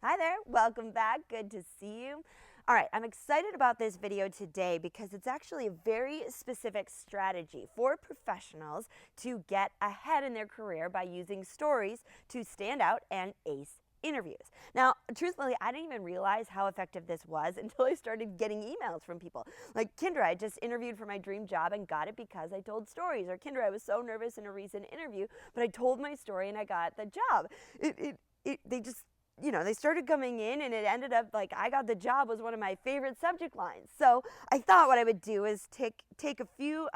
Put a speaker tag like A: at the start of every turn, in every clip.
A: Hi there, welcome back, good to see you. All right, I'm excited about this video today because it's actually a very specific strategy for professionals to get ahead in their career by using stories to stand out and ace interviews. Now, truthfully, I didn't even realize how effective this was until I started getting emails from people. Like, Kindra, I just interviewed for my dream job and got it because I told stories. Or, Kindra, I was so nervous in a recent interview, but I told my story and I got the job. They just, they started coming in and it ended up like I got the job was one of my favorite subject lines. So I thought what I would do is take a few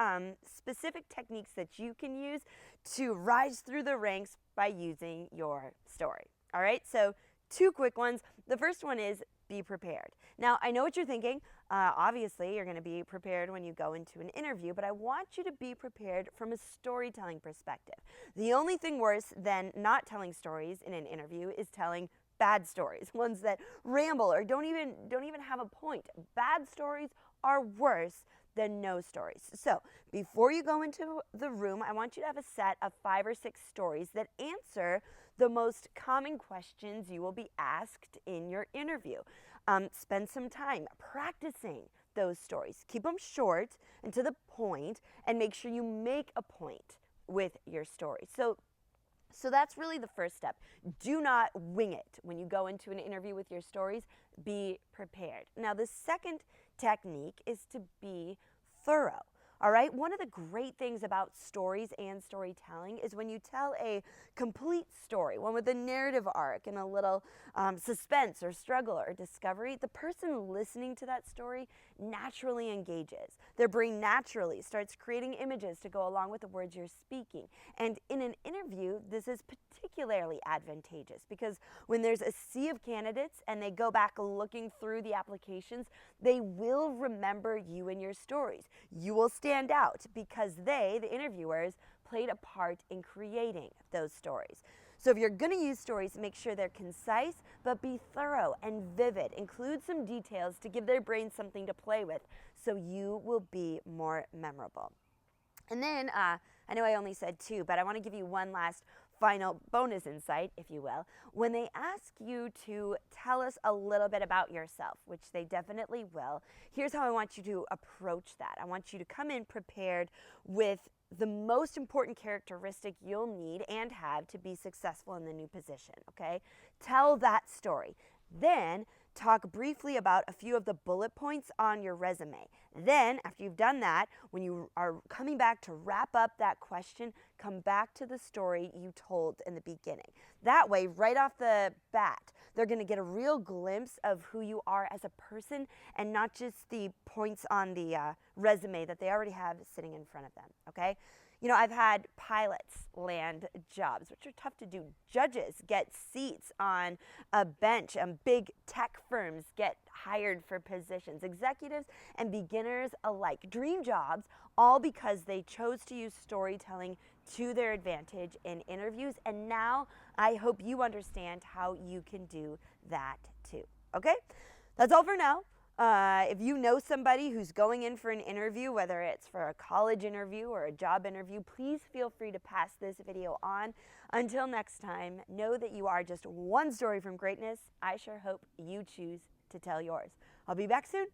A: specific techniques that you can use to rise through the ranks by using your story. All right, so two quick ones. The first one is be prepared. Now, I know what you're thinking. Obviously, you're going to be prepared when you go into an interview, but I want you to be prepared from a storytelling perspective. The only thing worse than not telling stories in an interview is telling bad stories, ones that ramble or don't even have a point. Bad stories are worse than no stories. So before you go into the room, I want you to have a set of 5 or 6 stories that answer the most common questions you will be asked in your interview. Spend some time practicing those stories. Keep them short and to the point, and make sure you make a point with your story. So that's really the first step. Do not wing it when you go into an interview with your stories. Be prepared. Now, the second technique is to be thorough. All right, one of the great things about stories and storytelling is when you tell a complete story, one with a narrative arc and a little suspense or struggle or discovery, the person listening to that story naturally engages. Their brain naturally starts creating images to go along with the words you're speaking. And in an interview, this is particularly advantageous because when there's a sea of candidates and they go back looking through the applications, they will remember you and your stories. You will stand out because they, the interviewers, played a part in creating those stories. So if you're going to use stories, make sure they're concise, but be thorough and vivid. Include some details to give their brain something to play with so you will be more memorable. And then, I know I only said 2, but I want to give you one last final bonus insight, if you will. When they ask you to tell us a little bit about yourself, which they definitely will, here's how I want you to approach that. I want you to come in prepared with the most important characteristic you'll need and have to be successful in the new position, okay? Tell that story. Then talk briefly about a few of the bullet points on your resume. Then, after you've done that, when you are coming back to wrap up that question, come back to the story you told in the beginning. That way, right off the bat, they're going to get a real glimpse of who you are as a person and not just the points on the resume that they already have sitting in front of them, okay? You know, I've had pilots land jobs, which are tough to do. Judges get seats on a bench, and big tech firms get hired for positions. Executives and beginners alike dream jobs, all because they chose to use storytelling to their advantage in interviews. And now I hope you understand how you can do that too. Okay? That's all for now. If you know somebody who's going in for an interview, whether it's for a college interview or a job interview, please feel free to pass this video on. Until next time, know that you are just one story from greatness. I sure hope you choose to tell yours. I'll be back soon.